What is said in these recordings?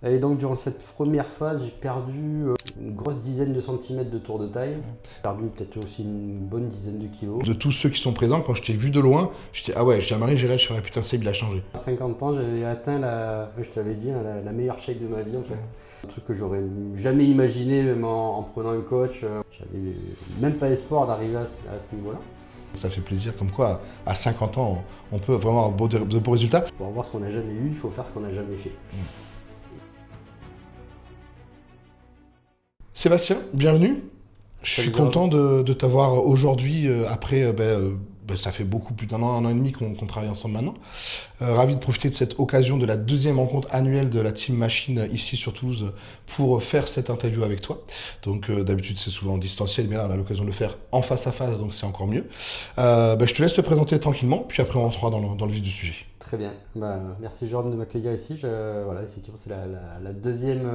Et donc durant cette première phase, j'ai perdu une grosse dizaine de centimètres de tour de taille. J'ai perdu peut-être aussi une bonne dizaine de kilos. De tous ceux qui sont présents, quand je t'ai vu de loin, j'étais ah ouais, je dis à Marie-Gérald, je ferais putain, Seb, il a changé. À 50 ans, j'avais atteint je t'avais dit, hein, la meilleure shape de ma vie en fait. Un truc que j'aurais jamais imaginé même en prenant un coach. J'avais même pas espoir d'arriver à ce niveau-là. Ça fait plaisir, comme quoi à 50 ans, on peut vraiment avoir de beaux résultats. Pour avoir ce qu'on n'a jamais eu, il faut faire ce qu'on n'a jamais fait. Sébastien, bienvenue. Je suis Salut, content Georges. de t'avoir aujourd'hui, après, ça fait beaucoup plus d'un an et demi qu'on travaille ensemble maintenant. Ravi de profiter de cette occasion de la deuxième rencontre annuelle de la Team Machine ici sur Toulouse pour faire cette interview avec toi. Donc d'habitude c'est souvent en distanciel, mais là on a l'occasion de le faire en face à face, donc c'est encore mieux. Je te laisse te présenter tranquillement, puis après on rentrera dans le vif du sujet. Très bien. Merci Jordan de m'accueillir ici. Voilà, effectivement, c'est la deuxième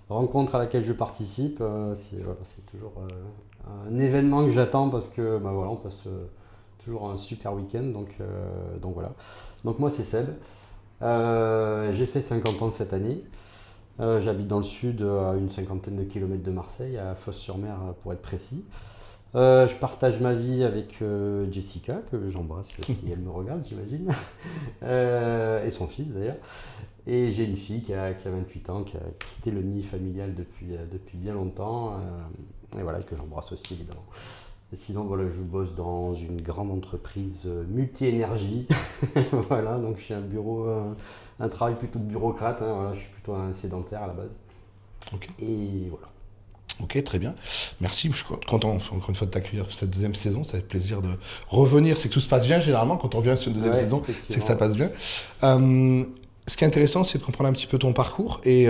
rencontre à laquelle je participe. C'est toujours un événement que j'attends parce que voilà, on passe toujours un super week-end. Donc voilà. Donc moi c'est Seb. J'ai fait 50 ans cette année. J'habite dans le sud, à une cinquantaine de kilomètres de Marseille, à Fos-sur-Mer pour être précis. Je partage ma vie avec Jessica, que j'embrasse si elle me regarde, j'imagine, et son fils d'ailleurs. Et j'ai une fille qui a 28 ans, qui a quitté le nid familial depuis bien longtemps, et voilà, que j'embrasse aussi évidemment. Et sinon, voilà, je bosse dans une grande entreprise multi-énergie. Voilà, donc je suis un travail plutôt de bureaucrate, hein, voilà, je suis plutôt un sédentaire à la base. Ok. Et voilà. Ok, très bien. Merci, je suis content encore une fois de t'accueillir pour cette deuxième saison. Ça fait plaisir de revenir. C'est que tout se passe bien généralement quand on revient sur une deuxième Ouais, saison, c'est que ça effectivement. passe bien. Euh, Ce qui est intéressant, c'est de comprendre un petit peu ton parcours. Et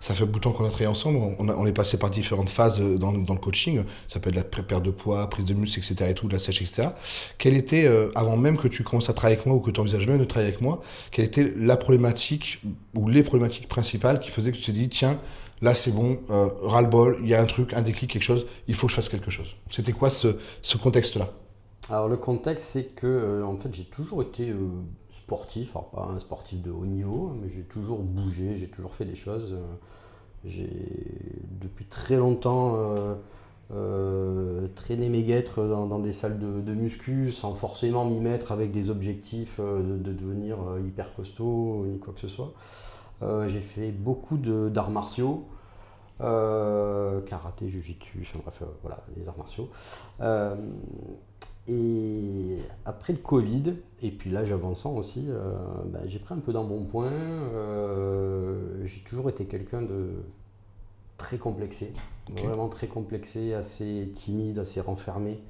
ça fait beaucoup de temps qu'on a travaillé ensemble. On est passé par différentes phases dans le coaching. Ça peut être la perte de poids, prise de muscle, etc. et tout, de la sèche, etc. Quelle était, avant même que tu commences à travailler avec moi ou que tu envisages même de travailler avec moi, quelle était la problématique ou les problématiques principales qui faisaient que tu te dis, tiens, là c'est bon, ras-le-bol, il y a un truc, un déclic, quelque chose, il faut que je fasse quelque chose. C'était quoi ce contexte-là? Alors le contexte, c'est que en fait, j'ai toujours été sportif, alors pas un sportif de haut niveau, mais j'ai toujours bougé, j'ai toujours fait des choses. J'ai depuis très longtemps traîné mes guêtres dans des salles de muscu sans forcément m'y mettre avec des objectifs de devenir hyper costaud ni quoi que ce soit. J'ai fait beaucoup d'arts martiaux, karaté, jujitsu, enfin bref, voilà, les arts martiaux. Euh, et après le Covid, et puis l'âge avançant aussi, j'ai pris un peu dans mon poing. J'ai toujours été quelqu'un de très complexé, Ok. vraiment très complexé, assez timide, assez renfermé.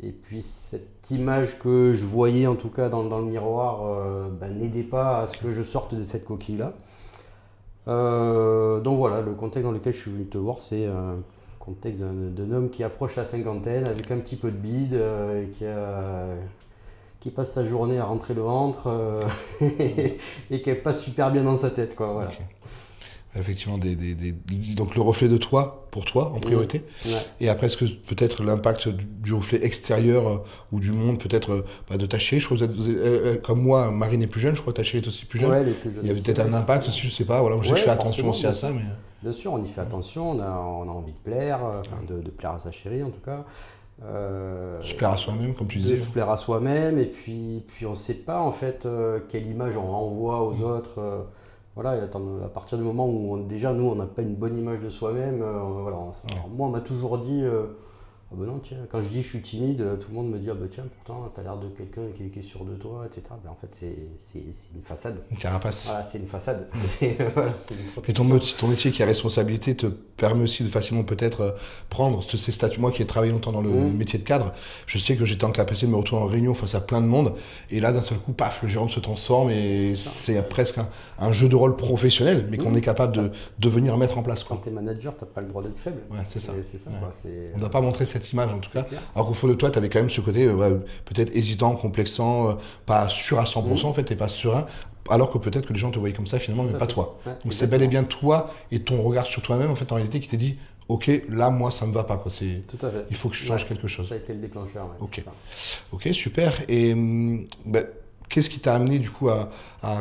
Et puis cette image que je voyais en tout cas dans le miroir n'aidait pas à ce que je sorte de cette coquille-là. Donc voilà, le contexte dans lequel je suis venu te voir, c'est un contexte d'un homme qui approche la cinquantaine avec un petit peu de bide, et qui passe sa journée à rentrer le ventre, et qui n'est pas super bien dans sa tête, quoi, voilà. Ok. Effectivement, donc le reflet de toi, pour toi, en Mmh. priorité. Ouais. Et après, est-ce que peut-être l'impact du reflet extérieur ou du monde, peut-être de ta chérie, je crois que comme moi, Marine est plus jeune, je crois que ta chérie est aussi plus jeune. Ouais, les plus Il jeunes y avait aussi, peut-être ouais, un impact effectivement. aussi, je sais pas. Voilà, moi, je sais que je Ouais, fais attention forcément, aussi bien à ça, sûr. mais. Bien sûr, on y fait attention, on a envie de plaire, enfin de plaire à sa chérie en tout cas. Euh, Se plaire à soi-même, comme tu de disais. se plaire à soi-même, et puis on ne sait pas en fait quelle image on renvoie aux autres. Voilà, et à partir du moment où déjà nous on n'a pas une bonne image de soi-même, voilà, Ouais. alors, moi on m'a toujours dit ah ben non, tiens, quand je dis je suis timide, tout le monde me dit ah ben tiens, pourtant t'as l'air de quelqu'un qui est sûr de toi, etc. Ben, en fait c'est une façade. Une carapace. Voilà, c'est une façade. Mm. Voilà, c'est une Et protection. ton métier qui a responsabilité te permet aussi de facilement peut-être prendre ces statuts. Moi qui ai travaillé longtemps dans le Mmh. métier de cadre, je sais que j'étais en capacité de me retrouver en réunion face à plein de monde. Et là, d'un seul coup, paf, le gérant se transforme et C'est ça. c'est presque un jeu de rôle professionnel, mais qu'on Mmh. est capable de venir mettre en place, Quand quoi. tu es manager, tu n'as pas le droit d'être faible. Ouais, c'est ça. C'est ça, Ouais. quoi. On ne doit pas montrer cette image en tout C'est cas. clair. Alors qu'au fond de toi, tu avais quand même ce côté peut-être hésitant, complexant, pas sûr à 100% Mmh. en fait, et pas serein. Alors que peut-être que les gens te voyaient comme ça finalement, mais Tout à pas fait. toi. Ouais, Donc c'est bel et exactement. bien toi et ton regard sur toi-même en fait en réalité qui t'est dit, ok, là moi ça me va pas quoi. Tout à fait. Il faut que je Ouais, change quelque ça chose. a été le déclencheur, ouais, Ok, c'est ça. ok, super. Et qu'est-ce qui t'a amené du coup à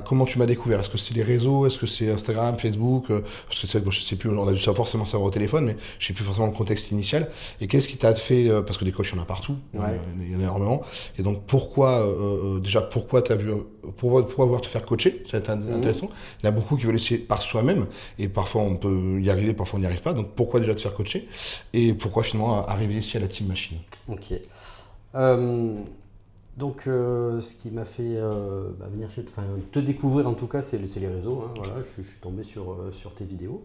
comment tu m'as découvert? Est-ce que c'est les réseaux? Est-ce que c'est Instagram, Facebook? Parce que c'est vrai que bon, je sais plus, on a dû forcément savoir au téléphone, mais je sais plus forcément le contexte initial. Et qu'est-ce qui t'a fait, parce que des coachs, il y en a partout, Ouais. il y en a énormément. Et donc déjà, pourquoi t'as vu, pourquoi vouloir te faire coacher? C'est intéressant. Il y en a beaucoup qui veulent essayer par soi-même, et parfois on peut y arriver, parfois on n'y arrive pas. Donc pourquoi déjà te faire coacher? Et pourquoi finalement arriver ici à la Team Machine? Ok. Euh, donc, ce qui m'a fait venir te découvrir en tout cas, c'est les réseaux. Hein, voilà, je suis tombé sur tes vidéos.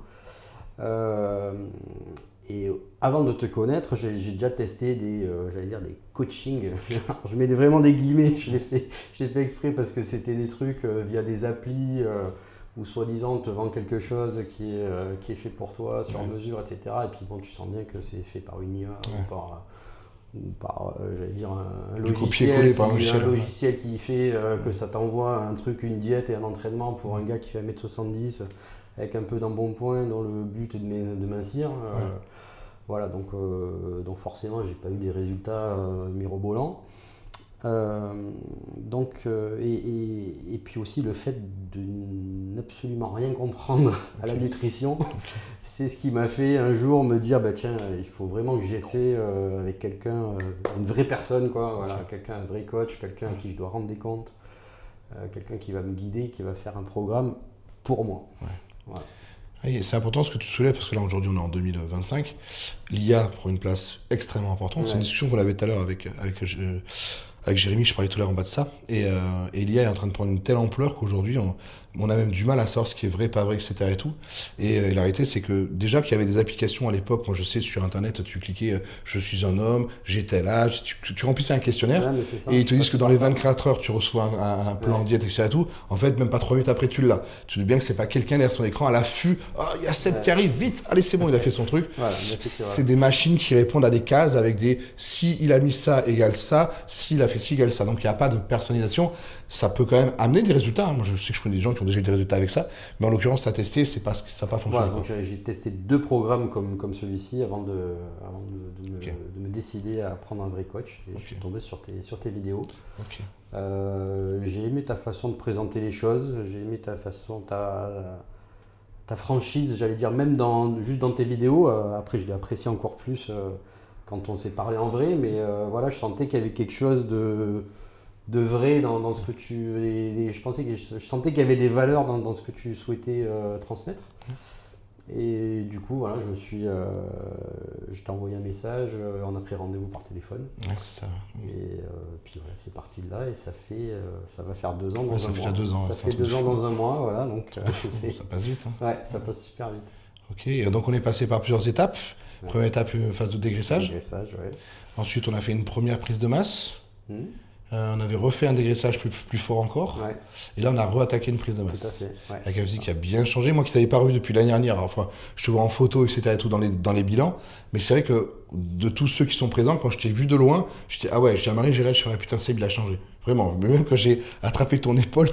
Euh, et avant de te connaître, j'ai déjà testé des coachings. Je mets vraiment des guillemets, je l'ai fait exprès parce que c'était des trucs via des applis où soi-disant on te vend quelque chose qui est fait pour toi, sur mesure, etc. Et puis bon, tu sens bien que c'est fait par une IA ou par j'allais dire, un Du copier-coller par un logiciel. un logiciel qui fait que ça t'envoie un truc, une diète et un entraînement pour un gars qui fait 1m70 avec un peu d'embonpoint dans le but de mincir. Voilà, donc forcément, j'ai pas eu des résultats mirobolants. Et puis aussi le fait de n'absolument rien comprendre à la nutrition, c'est ce qui m'a fait un jour me dire tiens, il faut vraiment que j'essaie avec quelqu'un, une vraie personne, quoi, voilà, quelqu'un, un vrai coach, quelqu'un à qui je dois rendre des comptes, quelqu'un qui va me guider, qui va faire un programme pour moi. Voilà. Et c'est important ce que tu soulèves, parce que là aujourd'hui on est en 2025, l'IA prend une place extrêmement importante. C'est une discussion qu'on avait tout à l'heure avec Jérémy, je parlais tout à l'heure en bas de ça, et l'IA est en train de prendre une telle ampleur qu'aujourd'hui on a même du mal à savoir ce qui est vrai, pas vrai, etc. Et tout. Et la réalité, c'est que déjà qu'il y avait des applications à l'époque, moi je sais, sur internet, tu cliquais je suis un homme, j'ai tel âge, tu remplissais un questionnaire, et ils te disent que dans les 24 heures, tu reçois un plan de diète, etc. Et tout. En fait, même pas 3 minutes après, tu l'as. Tu te dis bien que c'est pas quelqu'un derrière son écran à l'affût, il y a Seb qui arrive, vite, allez, c'est bon, il a fait son truc. Voilà, c'est des machines qui répondent à des cases avec des si il a mis ça égale ça, s'il a fait ci égale ça. Donc il n'y a pas de personnalisation. Ça peut quand même amener des résultats. Moi, je sais que je connais des gens qui ont déjà eu des résultats avec ça, mais en l'occurrence, ça a testé, c'est pas ça n'a pas fonctionné. Voilà, donc j'ai testé 2 programmes comme celui-ci avant de me décider à prendre un vrai coach. Et je suis tombé sur tes vidéos. J'ai aimé ta façon de présenter les choses, j'ai aimé ta façon, ta franchise, j'allais dire, même juste dans tes vidéos. Après, je l'ai apprécié encore plus quand on s'est parlé en vrai, mais voilà, je sentais qu'il y avait quelque chose de vrai dans ce que je sentais qu'il y avait des valeurs dans ce que tu souhaitais transmettre. Et du coup, voilà, je t'ai envoyé un message, on a pris rendez-vous par téléphone. Ouais, c'est ça. Et puis voilà, c'est parti de là et ça va faire 2 ans dans un mois. Ça fait déjà 2 ans. Ça fait 2 ans dans un mois, voilà, donc ça passe vite. Hein. Ouais, ça passe super vite. Ok, donc on est passé par plusieurs étapes. Première étape, phase de dégraissage. Dégraissage, ouais. Ensuite, on a fait une première prise de masse. On avait refait un dégraissage plus fort encore. Ouais. Et là, on a re-attaqué une prise de masse. Tout à fait. Ouais. Avec un physique qui a bien changé. Moi qui t'avais pas revu depuis l'année dernière. Alors, enfin, je te vois en photo, etc. Et tout dans les bilans. Mais c'est vrai que de tous ceux qui sont présents, quand je t'ai vu de loin, je dis ah ouais, je dis à Marie-Gérald, je suis putain, Seb, il a changé. Vraiment. Mais même quand j'ai attrapé ton épaule,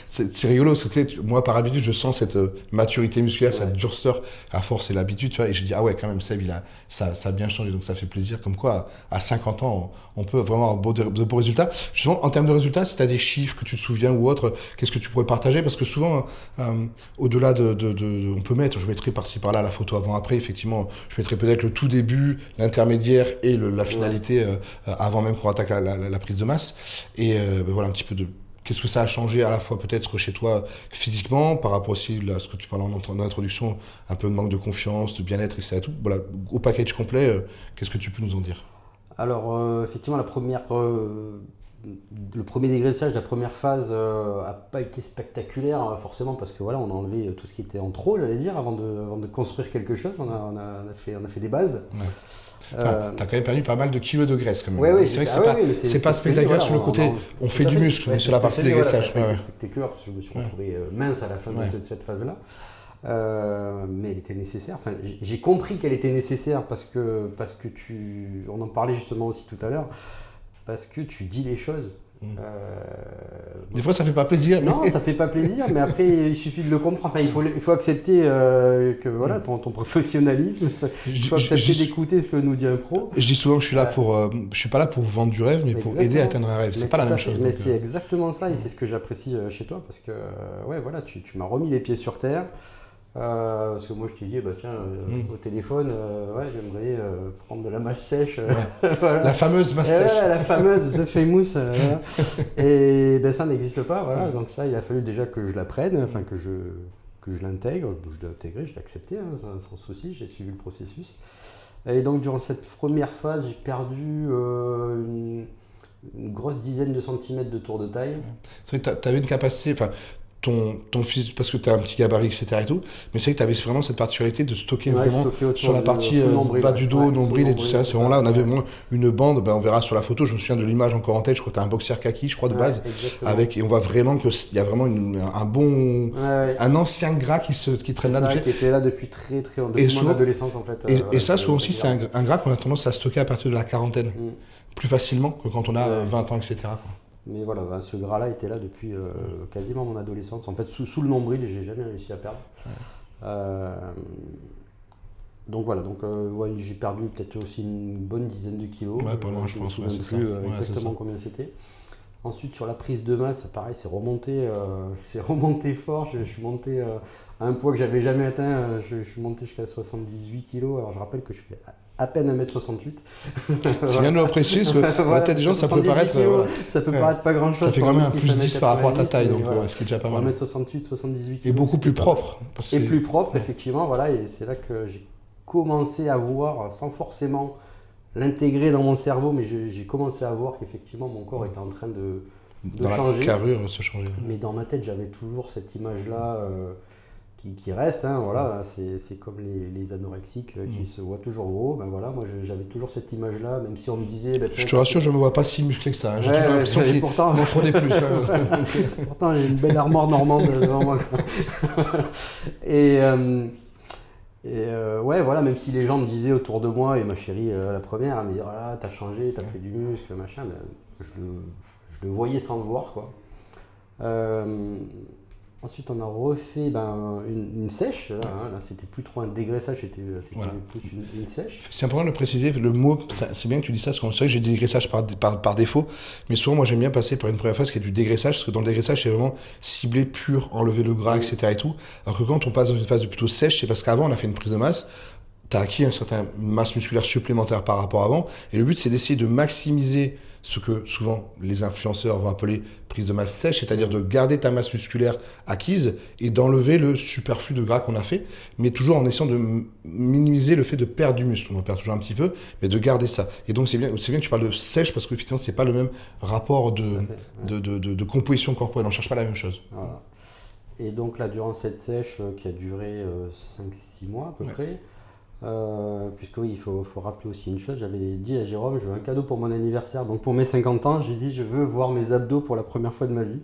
c'est rigolo. Parce que, tu sais, moi, par habitude, je sens cette maturité musculaire, cette durceur à force et l'habitude. Tu vois, et je dis ah ouais, quand même, Seb, ça a bien changé. Donc ça fait plaisir. Comme quoi, à 50 ans, on peut vraiment avoir de beaux résultats. Justement, en termes de résultats, si tu as des chiffres que tu te souviens ou autre, qu'est-ce que tu pourrais partager? Parce que souvent, au-delà on peut mettre, je mettrai par-ci par-là la photo avant-après, effectivement, je mettrai peut-être le tout début, l'intermédiaire et la finalité avant même qu'on attaque la prise de masse. Et voilà un petit peu de qu'est-ce que ça a changé à la fois peut-être chez toi physiquement, par rapport aussi à ce que tu parlais en introduction, un peu de manque de confiance, de bien-être, etc. Tout. Voilà, au package complet, qu'est-ce que tu peux nous en dire? Alors, effectivement, le premier dégraissage, la première phase n'a pas été spectaculaire, forcément, parce que voilà, on a enlevé tout ce qui était en trop, j'allais dire, avant de construire quelque chose. On a fait des bases. Ouais. T'as quand même perdu pas mal de kilos de graisse quand même. Ouais, c'est vrai que c'est pas spectaculaire sur le côté, on fait du muscle, mais sur la partie dégraissage. Voilà, c'est spectaculaire parce que je me suis retrouvé mince à la fin de cette phase-là. Mais elle était nécessaire. Enfin, j'ai compris qu'elle était nécessaire parce que on en parlait justement aussi tout à l'heure, parce que tu dis les choses. Des fois, ça fait pas plaisir. Mais... Non, ça fait pas plaisir, mais après, il suffit de le comprendre. Enfin, il faut accepter que voilà, ton professionnalisme. Il faut accepter d'écouter ce que nous dit un pro. Je dis souvent que je suis là je suis pas là pour vous vendre du rêve, mais pour aider à atteindre un rêve. C'est pas la même chose. Mais c'est exactement ça, et c'est ce que j'apprécie chez toi, parce que ouais, voilà, tu m'as remis les pieds sur terre. Parce que moi je t'ai dit tiens au téléphone ouais, j'aimerais prendre de la mâche sèche voilà. La fameuse mâche sèche, la fameuse The Famous et ben ça n'existe pas, voilà. Donc ça il a fallu déjà que je l'apprenne, enfin que je l'intègre, je l'ai intégré, je l'ai accepté sans souci, j'ai suivi le processus, et donc durant cette première phase j'ai perdu une grosse dizaine de centimètres de tour de taille. C'est vrai que tu avais une capacité, enfin ton physique, parce que tu as un petit gabarit, etc. et tout, mais c'est vrai que tu avais vraiment cette particularité de stocker vraiment sur la partie bas du dos, nombril et tout ça. C'est vraiment là, on avait vraiment une bande, on verra sur la photo, je me souviens de l'image encore en tête, je crois que tu as un boxer kaki, je crois, de base, avec, et on voit vraiment qu'il y a vraiment un ancien gras qui traîne là depuis. Qui était là depuis depuis mon adolescence en fait. Et ça, souvent aussi, c'est un gras qu'on a tendance à stocker à partir de la quarantaine, plus facilement que quand on a 20 ans, etc. quoi. Mais voilà, ce gras-là était là depuis quasiment mon adolescence. En fait, sous le nombril, j'ai jamais réussi à perdre. Donc voilà, ouais, j'ai perdu peut-être aussi une bonne dizaine de kilos. Ouais, pas loin, je pense. Je ne me souviens plus exactement combien c'était. Ensuite, sur la prise de masse, pareil, c'est remonté fort. Je suis monté à un poids que j'avais jamais atteint. Je suis monté jusqu'à 78 kilos. Alors je rappelle que je fais à peine 1m68. C'est bien de le préciser, parce que dans la tête des gens, ça peut paraître... Ça peut paraître pas grand-chose. Ça fait quand même un plus 10 par rapport à ta taille, donc ce qui est déjà pas mal. 1m68, 78 kilos. Et beaucoup plus propre. Et plus propre, effectivement, voilà. Et c'est là que j'ai commencé à voir, sans forcément l'intégrer dans mon cerveau, mais j'ai commencé à voir qu'effectivement mon corps était en train de changer. La carrure se changer. Mais dans ma tête, j'avais toujours cette image-là qui reste. Hein, voilà, c'est comme les anorexiques qui se voient toujours gros. Ben voilà, moi j'avais toujours cette image-là, même si on me disait. Je te rassure, je ne me vois pas si musclé que ça. Hein. J'ai toujours l'impression qu'il m'en faudrait plus. Hein. Pourtant, j'ai une belle armoire normande devant moi. Et ouais, voilà, même si les gens me disaient autour de moi, et ma chérie, la première, elle me disait, ah, t'as changé, t'as pris du muscle, machin, mais je le voyais sans le voir, quoi. Ensuite, on a refait une sèche. Là, c'était plus trop un dégraissage, c'était plus une sèche. C'est important de le préciser. Le mot, c'est bien que tu dis ça, parce qu'on sait que j'ai du dégraissage par défaut. Mais souvent, moi, j'aime bien passer par une première phase qui est du dégraissage, parce que dans le dégraissage, c'est vraiment ciblé, pur, enlever le gras, etc. et tout. Alors que quand on passe dans une phase plutôt sèche, c'est parce qu'avant, on a fait une prise de masse. Tu as acquis une certaine masse musculaire supplémentaire par rapport à avant. Et le but, c'est d'essayer de maximiser ce que souvent les influenceurs vont appeler prise de masse sèche, c'est-à-dire de garder ta masse musculaire acquise et d'enlever le superflu de gras qu'on a fait, mais toujours en essayant de minimiser le fait de perdre du muscle. On en perd toujours un petit peu, mais de garder ça. Et donc c'est bien que tu parles de sèche, parce qu'effectivement, c'est pas le même rapport de composition corporelle. On ne cherche pas la même chose. Voilà. Et donc là, durant cette sèche qui a duré 5-6 mois à peu près, puisque oui, il faut rappeler aussi une chose, j'avais dit à Jérôme, je veux un cadeau pour mon anniversaire, donc pour mes 50 ans, j'ai dit je veux voir mes abdos pour la première fois de ma vie.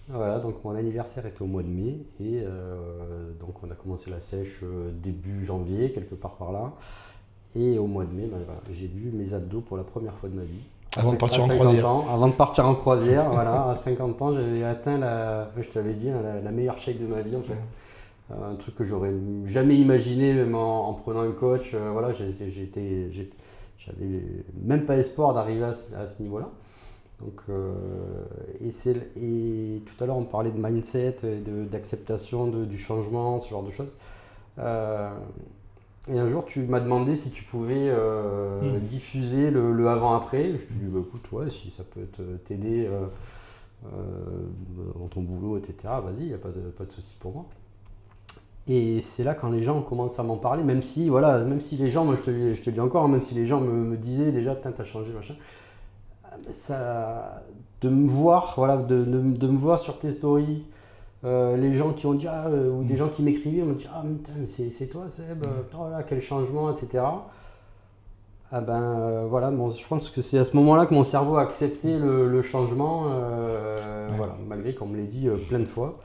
Voilà, donc mon anniversaire était au mois de mai, et donc on a commencé la sèche début janvier, quelque part par là, et au mois de mai, voilà, j'ai vu mes abdos pour la première fois de ma vie. Avant de partir en croisière. Avant de partir en croisière, voilà, à 50 ans, j'avais atteint je t'avais dit, la meilleure shape de ma vie en fait. Un truc que j'aurais jamais imaginé, même en prenant un coach. Voilà, j'avais même pas espoir d'arriver à ce niveau-là. Donc, et tout à l'heure, on parlait de mindset, d'acceptation du changement, ce genre de choses. Et un jour, tu m'as demandé si tu pouvais diffuser le avant-après. Je te dis, écoute, ouais, si ça peut t'aider dans ton boulot, etc., vas-y, il n'y a pas de souci pour moi. Et c'est là quand les gens commencent à m'en parler, même si les gens, moi je te dis encore, même si les gens me disaient déjà, putain, t'as changé, machin, ça, de me voir, voilà, de me voir sur tes stories, les gens qui ont dit, ou des gens qui m'écrivaient, m'ont dit, ah, putain, mais c'est toi, Seb, oh là, quel changement, etc. Ah voilà, je pense que c'est à ce moment-là que mon cerveau a accepté le changement, voilà, malgré qu'on me l'ait dit plein de fois.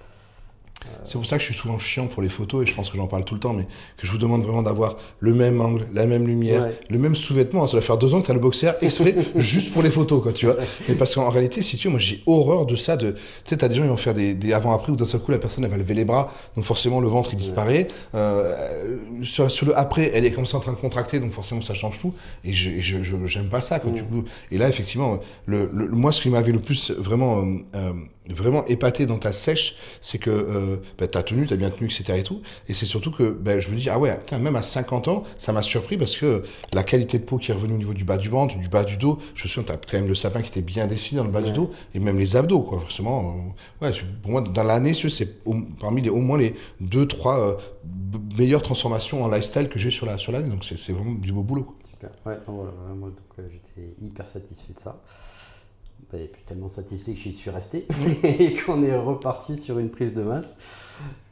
C'est pour ça que je suis souvent chiant pour les photos et je pense que j'en parle tout le temps, mais que je vous demande vraiment d'avoir le même angle, la même lumière, le même sous-vêtement. Ça va faire 2 ans que tu as le boxer exprès juste pour les photos, quoi, tu vois. Mais parce qu'en réalité, si tu veux, moi j'ai horreur de ça. Tu sais, t'as des gens qui vont faire des avant-après où d'un seul coup la personne elle va lever les bras, donc forcément le ventre il disparaît. Sur le après, elle est comme ça en train de contracter, donc forcément ça change tout. Et j'aime pas ça, quoi, du coup. Et là, effectivement, moi ce qui m'avait le plus vraiment épaté dans ta sèche, c'est que t'as tenu, t'as bien tenu, etc. et tout. Et c'est surtout que je me dis, ah ouais, putain, même à 50 ans, ça m'a surpris parce que la qualité de peau qui est revenue au niveau du bas du ventre, du bas du dos, je me souviens, t'as quand même le sapin qui était bien dessiné dans le bas du dos, et même les abdos, quoi, forcément. Ouais, pour moi, dans l'année, c'est parmi au moins les 2-3 meilleures transformations en lifestyle que j'ai sur l'année. Donc c'est vraiment du beau boulot, quoi. Super. Ouais, donc voilà, moi j'étais hyper satisfait de ça. Et puis tellement satisfait que j'y suis resté et qu'on est reparti sur une prise de masse.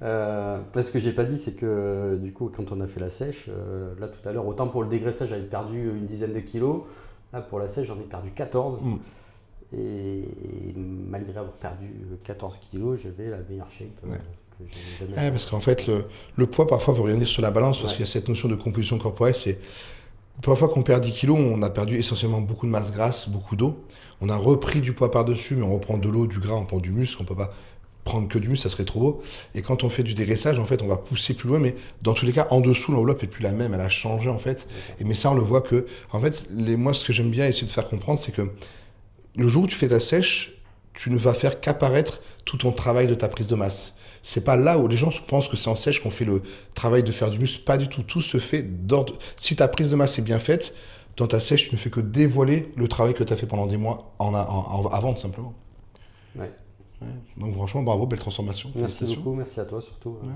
Ce que j'ai pas dit, c'est que du coup, quand on a fait la sèche, là tout à l'heure, autant pour le dégraissage, j'avais perdu une dizaine de kilos. Là, pour la sèche, j'en ai perdu 14. Et malgré avoir perdu 14 kilos, j'avais la meilleure shape que j'ai jamais. Parce qu'en fait, le poids, parfois, veut rien dire sur la balance parce qu'il y a cette notion de composition corporelle. C'est parfois qu'on perd 10 kilos, on a perdu essentiellement beaucoup de masse grasse, beaucoup d'eau. On a repris du poids par-dessus, mais on reprend de l'eau, du gras, on prend du muscle. On peut pas prendre que du muscle, ça serait trop beau. Et quand on fait du dégraissage, en fait, on va pousser plus loin, mais dans tous les cas, en dessous, l'enveloppe est plus la même, elle a changé, en fait. Mais ça, on le voit que, en fait, moi, ce que j'aime bien essayer de faire comprendre, c'est que le jour où tu fais ta sèche, tu ne vas faire qu'apparaître tout ton travail de ta prise de masse. C'est pas là où les gens pensent que c'est en sèche qu'on fait le travail de faire du muscle. Pas du tout. Tout se fait d'ordre. Si ta prise de masse est bien faite, dans ta sèche, tu ne fais que dévoiler le travail que tu as fait pendant des mois avant, tout simplement. Ouais. Donc franchement, bravo, belle transformation. Merci beaucoup, merci à toi surtout pour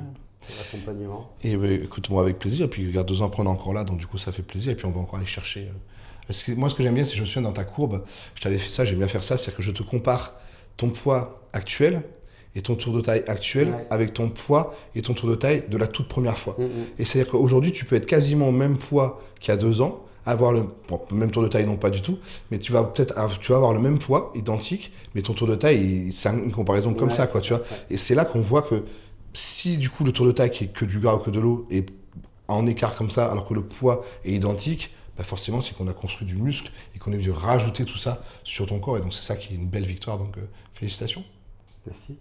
l'accompagnement. Et écoute, moi avec plaisir. Et puis regarde, 2 ans après on est encore là, donc du coup ça fait plaisir. Et puis on va encore aller chercher. Moi, ce que j'aime bien, c'est que je me souviens dans ta courbe, je t'avais fait ça, j'aime bien faire ça, c'est que je te compare ton poids actuel et ton tour de taille actuel avec ton poids et ton tour de taille de la toute première fois. Et c'est-à-dire qu'aujourd'hui, tu peux être quasiment au même poids qu'il y a 2 ans, avoir le même tour de taille, non pas du tout, mais tu vas avoir le même poids, identique, mais ton tour de taille, c'est une comparaison comme ça, quoi, tu vois. Et c'est là qu'on voit que si du coup le tour de taille qui est que du gras ou que de l'eau est en écart comme ça, alors que le poids est identique, forcément, c'est qu'on a construit du muscle et qu'on est venu rajouter tout ça sur ton corps. Et donc, c'est ça qui est une belle victoire. Donc, félicitations. Merci.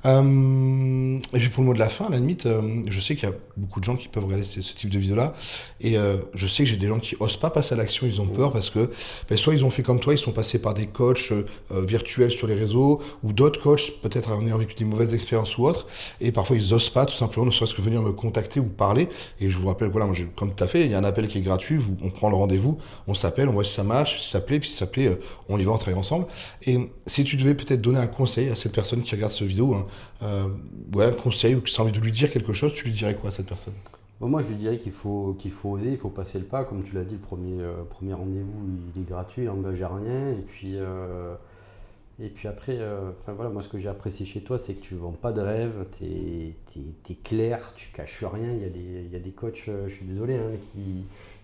Et puis pour le mot de la fin, à la limite, je sais qu'il y a beaucoup de gens qui peuvent regarder ce type de vidéo-là, et je sais que j'ai des gens qui osent pas passer à l'action, ils ont peur parce que soit ils ont fait comme toi, ils sont passés par des coachs virtuels sur les réseaux, ou d'autres coachs, peut-être en ayant vécu des mauvaises expériences ou autres, et parfois ils osent pas tout simplement, ne serait-ce que venir me contacter ou parler. Et je vous rappelle, voilà, moi, comme tu as fait, il y a un appel qui est gratuit, on prend le rendez-vous, on s'appelle, on voit si ça marche, si ça plaît, puis si ça plaît, on y va, on travaille ensemble. Et si tu devais peut-être donner un conseil à cette personne qui regarde cette vidéo, un conseil, ou que tu as envie de lui dire quelque chose, tu lui dirais quoi à cette personne? Bon, moi, je lui dirais qu'il faut oser, il faut passer le pas. Comme tu l'as dit, le premier rendez-vous, il est gratuit, il n'engage à rien. Et puis après, voilà, moi, ce que j'ai apprécié chez toi, c'est que tu ne vends pas de rêve, tu es clair, tu caches rien. Il y a des coachs, je suis désolé, hein,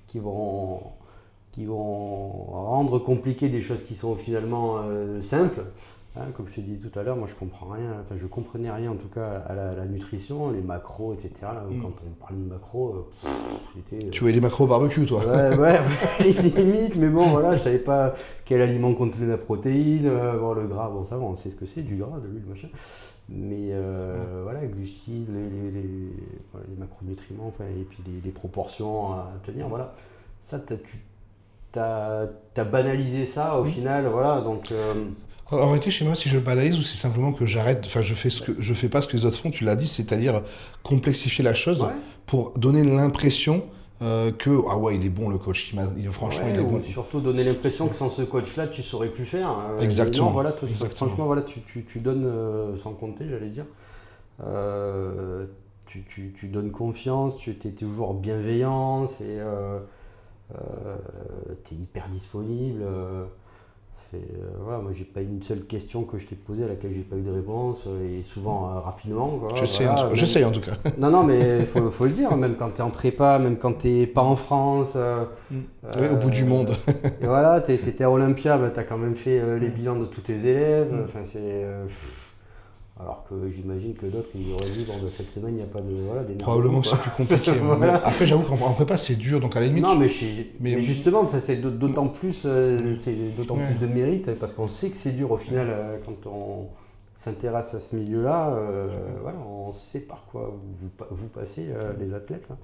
qui vont rendre compliqué des choses qui sont finalement simples. Comme je te disais tout à l'heure, moi je comprenais rien en tout cas à la nutrition, les macros, etc. Là, quand on parlait de macros, Tu voyais les macros au barbecue, toi? Ouais, limite, mais bon, voilà, je savais pas quel aliment contenait la protéine, le gras, bon, ça va, on sait ce que c'est, du gras, de l'huile, machin. Mais voilà, glucides, les macronutriments, et puis les proportions à tenir, voilà. Ça, tu as banalisé ça au final, voilà, donc. En réalité, je sais pas si je le banalise ou c'est simplement que j'arrête, je fais pas ce que les autres font, tu l'as dit, c'est-à-dire complexifier la chose pour donner l'impression que, ah ouais, il est bon le coach, franchement, il est bon. Surtout donner l'impression que sans ce coach-là, tu saurais plus faire. Exactement. Non, voilà, Exactement. Franchement, voilà, tu donnes, sans compter, j'allais dire, tu donnes confiance, tu es toujours bienveillant, tu es hyper disponible. Voilà, moi j'ai pas une seule question que je t'ai posée à laquelle j'ai pas eu de réponse et souvent rapidement. Voilà, j'essaye en tout cas. Non, mais faut le dire, même quand tu es en prépa, même quand tu n'es pas en France. Au bout du monde. Et voilà, tu étais à Olympia, tu as quand même fait les bilans de tous tes élèves. Alors que j'imagine que d'autres, ils auraient dit, bon, bah, cette semaine, il n'y a pas de. Voilà, des Probablement que c'est plus compliqué. Mais Voilà. après, j'avoue qu'en prépa, c'est dur, donc à la limite. Non, Mais mais justement, enfin, c'est d'autant plus, c'est d'autant ouais. plus de mérite parce qu'on sait que c'est dur au final quand on s'intéresse à ce milieu-là. Voilà, on sait par quoi vous passez les athlètes. Là.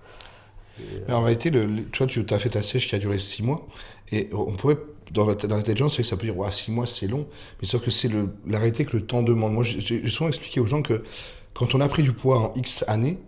Mais en réalité, tu vois, tu as fait ta sèche qui a duré 6 mois, et on pourrait, dans la tête des gens, c'est que ça peut dire, ouais, 6 mois, c'est long, mais sauf que c'est la réalité que le temps demande. Moi, j'ai souvent expliqué aux gens que quand on a pris du poids en X années,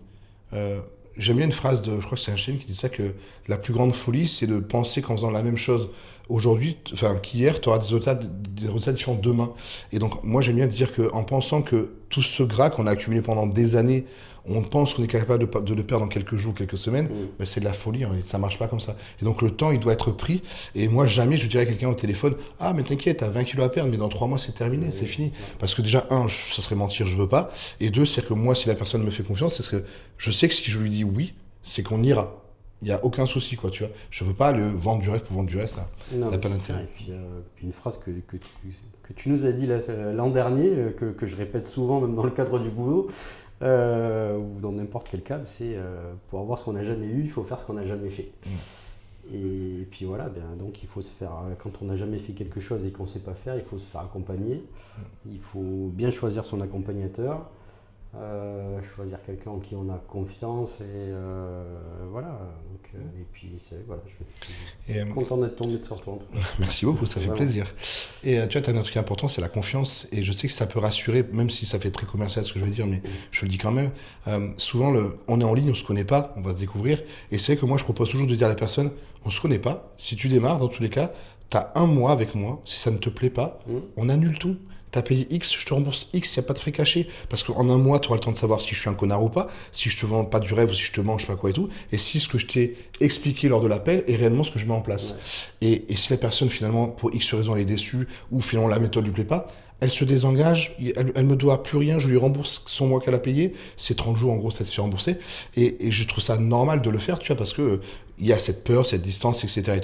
euh, j'aime bien une phrase je crois que c'est Einstein qui dit ça, que la plus grande folie, c'est de penser qu'en faisant la même chose aujourd'hui, enfin qu'hier, tu auras des résultats différents demain. Et donc, moi, j'aime bien dire qu'en pensant que tout ce gras qu'on a accumulé pendant des années, on pense qu'on est capable de le perdre en quelques jours, quelques semaines, mais c'est de la folie, hein, ça marche pas comme ça. Et donc, le temps, il doit être pris. Et moi, jamais je dirais à quelqu'un au téléphone, ah, mais t'inquiète, t'as 20 kilos à perdre, mais dans 3 mois, c'est terminé, c'est fini. Parce que déjà, ça serait mentir, je veux pas. Et deux, c'est que moi, si la personne me fait confiance, c'est que je sais que si je lui dis oui, c'est qu'on ira. Il n'y a aucun souci, quoi, tu vois. Je veux pas le vendre du reste pour vendre du reste, ça Non, n'a mais pas c'est clair. d'intérêt. Et puis, une phrase que tu nous as dit l'an dernier, que je répète souvent, même dans le cadre du boulot, ou dans n'importe quel cadre, c'est pour avoir ce qu'on n'a jamais eu, il faut faire ce qu'on n'a jamais fait. Et puis voilà, donc il faut se faire, quand on n'a jamais fait quelque chose et qu'on ne sait pas faire, il faut se faire accompagner. Il faut bien choisir son accompagnateur. Choisir quelqu'un en qui on a confiance et voilà. Donc, et puis voilà, je suis content d'être tombé sur toi. En tout cas. Merci beaucoup, ça fait Vraiment. plaisir. Et tu vois, tu as un truc important, c'est la confiance. Et je sais que ça peut rassurer, même si ça fait très commercial ce que je veux dire, mais je le dis quand même. Souvent, on est en ligne, on se connaît pas, on va se découvrir. Et c'est vrai que moi, je propose toujours de dire à la personne, on se connaît pas. Si tu démarres, dans tous les cas, tu as un mois avec moi. Si ça ne te plaît pas, on annule tout. T'as payé X, je te rembourse X, il n'y a pas de frais cachés. Parce qu'en un mois, tu auras le temps de savoir si je suis un connard ou pas, si je te vends pas du rêve ou si je te mange, je sais pas quoi et tout, et si ce que je t'ai expliqué lors de l'appel est réellement ce que je mets en place. Ouais. Et si la personne, finalement, pour X raison, elle est déçue, ou finalement la méthode lui plaît pas, elle se désengage, elle me doit plus rien, je lui rembourse son mois qu'elle a payé, c'est 30 jours en gros, ça se fait rembourser, et je trouve ça normal de le faire, tu vois, parce que il y a cette peur, cette distance, etc.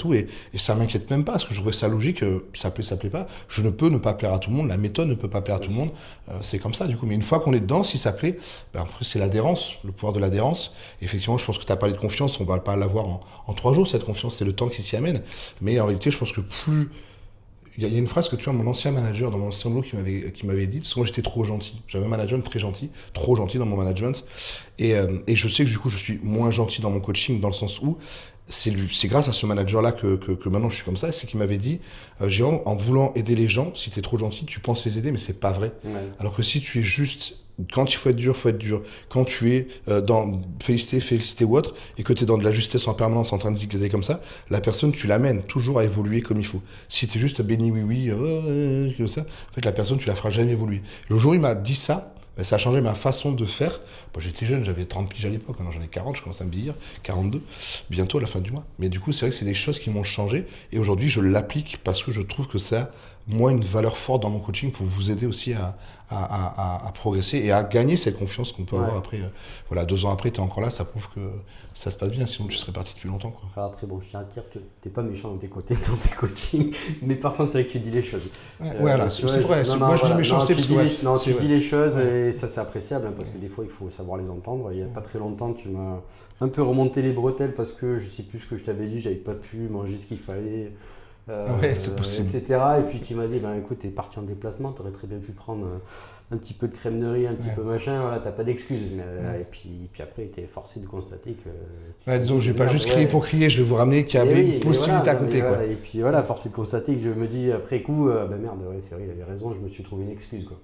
et ça m'inquiète même pas, parce que je trouve ça logique, ça plaît pas, je ne peux ne pas plaire à tout le monde, la méthode ne peut pas plaire à tout le monde, c'est comme ça du coup, mais une fois qu'on est dedans, si ça plaît, après c'est l'adhérence, le pouvoir de l'adhérence, effectivement je pense que tu as parlé de confiance, on va pas l'avoir en 3 jours, cette confiance, c'est le temps qui s'y amène, mais en réalité je pense que plus... Il y a une phrase que tu vois, mon ancien manager dans mon ancien boulot qui m'avait dit, parce que moi j'étais trop gentil. J'avais un management très gentil, trop gentil dans mon management. Et je sais que du coup je suis moins gentil dans mon coaching, dans le sens où c'est grâce à ce manager-là que maintenant je suis comme ça. C'est qu'il m'avait dit, Jérôme, en voulant aider les gens, si tu es trop gentil, tu penses les aider, mais c'est pas vrai. Ouais. Alors que si tu es juste... Quand il faut être dur, faut être dur. Quand tu es dans féliciter ou autre, et que tu es dans de la justesse en permanence en train de zigzaguer comme ça, la personne, tu l'amènes toujours à évoluer comme il faut. Si tu es juste béni oui, comme ça, en fait, la personne, tu la feras jamais évoluer. Le jour où il m'a dit ça, ça a changé ma façon de faire. Bon, j'étais jeune, j'avais 30 piges à l'époque, maintenant j'en ai 40, je commence à me vieillir, 42, bientôt à la fin du mois. Mais du coup, c'est vrai que c'est des choses qui m'ont changé, et aujourd'hui, je l'applique parce que je trouve que ça a, moi, une valeur forte dans mon coaching pour vous aider aussi à progresser et à gagner cette confiance qu'on peut avoir après. Voilà, 2 ans après, tu es encore là, ça prouve que ça se passe bien, sinon tu serais parti depuis longtemps. Quoi. Alors après, bon, je tiens à te dire que tu n'es pas méchant dans tes coachings, mais par contre, c'est vrai que tu dis les choses. Voilà, c'est vrai. Moi, je dis méchanceté parce que... Non, tu dis les choses et ça, c'est appréciable, hein, parce que des fois, il faut savoir les entendre. Il n'y a pas très longtemps, tu m'as un peu remonté les bretelles parce que je ne sais plus ce que je t'avais dit, j'avais pas pu manger ce qu'il fallait. C'est possible. Etc. Et puis tu m'as dit, écoute, t'es parti en déplacement, t'aurais très bien pu prendre un petit peu de crème de riz, un petit peu machin, voilà, t'as pas d'excuses. Et puis après, t'es forcé de constater que... disons que je vais pas juste crier pour crier, je vais vous ramener qu'il y avait une possibilité à côté. Quoi. Et puis voilà, force est de constater que je me dis après coup, merde, c'est vrai, il avait raison, je me suis trouvé une excuse. Quoi.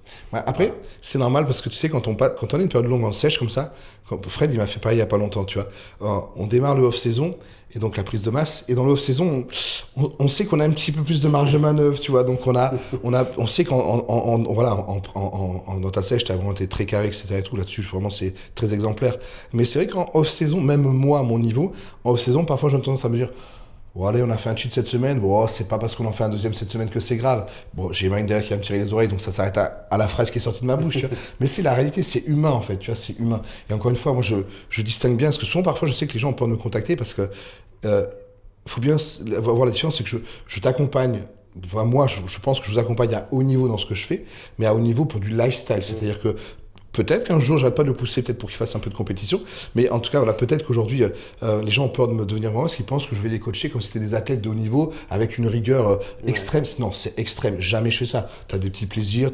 Après, c'est normal parce que tu sais, quand on a une période longue en sèche comme ça, Fred il m'a fait pareil il y a pas longtemps, tu vois. On démarre le off-saison, et donc la prise de masse, et dans le off-saison, on sait qu'on a un petit peu plus de marge de manœuvre, tu vois, donc on sait dans ta sèche, tu as vraiment été très carré, etc. Et tout, là-dessus, vraiment, c'est très exemplaire. Mais c'est vrai qu'en off-saison, même moi, à mon niveau, en off-saison, parfois, j'ai tendance à me dire, bon, allez, on a fait un cheat cette semaine, bon, c'est pas parce qu'on en fait un deuxième cette semaine que c'est grave. Bon, j'ai Marine derrière qui va me tirer les oreilles, donc ça s'arrête à la phrase qui est sortie de ma bouche, tu vois. Mais c'est la réalité, c'est humain, en fait, tu vois, c'est humain. Et encore une fois, moi, je distingue bien, parce que souvent, parfois, je sais que les gens ont peur de me contacter parce que, faut bien voir la différence, c'est que je t'accompagne enfin, moi, je pense que je vous accompagne à haut niveau dans ce que je fais, mais à haut niveau pour du lifestyle. C'est-à-dire que peut-être qu'un jour, j'arrête pas de le pousser, peut-être pour qu'il fasse un peu de compétition, mais en tout cas, voilà, peut-être qu'aujourd'hui, les gens ont peur de me devenir moi parce qu'ils pensent que je vais les coacher comme si c'était des athlètes de haut niveau avec une rigueur extrême. Non, c'est extrême. Jamais je fais ça. Tu as des petits plaisirs,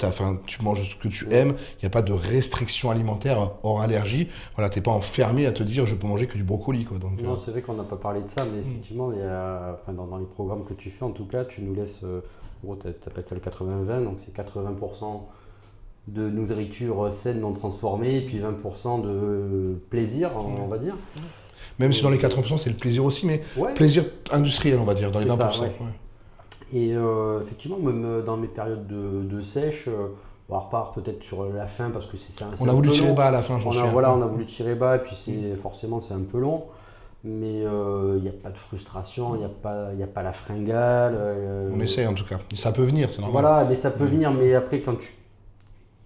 tu manges ce que tu aimes, il n'y a pas de restriction alimentaire hors allergie. Voilà, t'es pas enfermé à te dire je peux manger que du brocoli, quoi. Donc, Non, c'est vrai qu'on n'a pas parlé de ça, mais effectivement, il y a, enfin, dans les programmes que tu fais, en tout cas, tu nous laisses, en gros, tu appelles ça le 80-20, donc c'est 80% de nourriture saine non transformée, et puis 20% de plaisir, on va dire. même si dans les 80%, c'est le plaisir aussi, mais Ouais, plaisir industriel, on va dire, dans les c'est 20%. ça, ouais. Ouais. Et effectivement, même dans mes périodes de sèche, bon, on repart peut-être sur la fin parce que c'est On a un voulu peu tirer long. bas à la fin, j'en suis. Voilà, on a voulu tirer bas, et puis forcément c'est un peu long. Mais il n'y a pas de frustration, il y a pas la fringale. On essaye en tout cas. Ça peut venir, c'est normal. Voilà, mais ça peut venir, mais après quand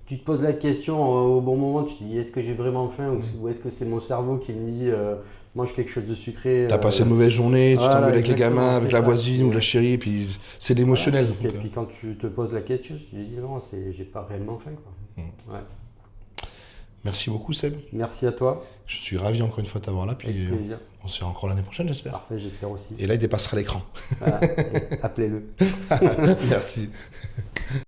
tu te poses la question au bon moment, tu te dis est-ce que j'ai vraiment faim ou est-ce que c'est mon cerveau qui me dit mange quelque chose de sucré. T'as passé une mauvaise journée, tu Voilà, t'engueules avec les exactement, gamins, avec c'est la ça. voisine ou la chérie, puis c'est Voilà, l'émotionnel. et donc, puis quand tu te poses la question, tu te dis non, j'ai pas réellement faim, quoi. Ouais. Merci beaucoup Seb. Merci à toi, Je suis ravi encore une fois de t'avoir là, puis avec plaisir. on se verra encore l'année prochaine j'espère. Parfait, j'espère aussi. Et là il dépassera l'écran. Voilà, et appelez-le. Merci.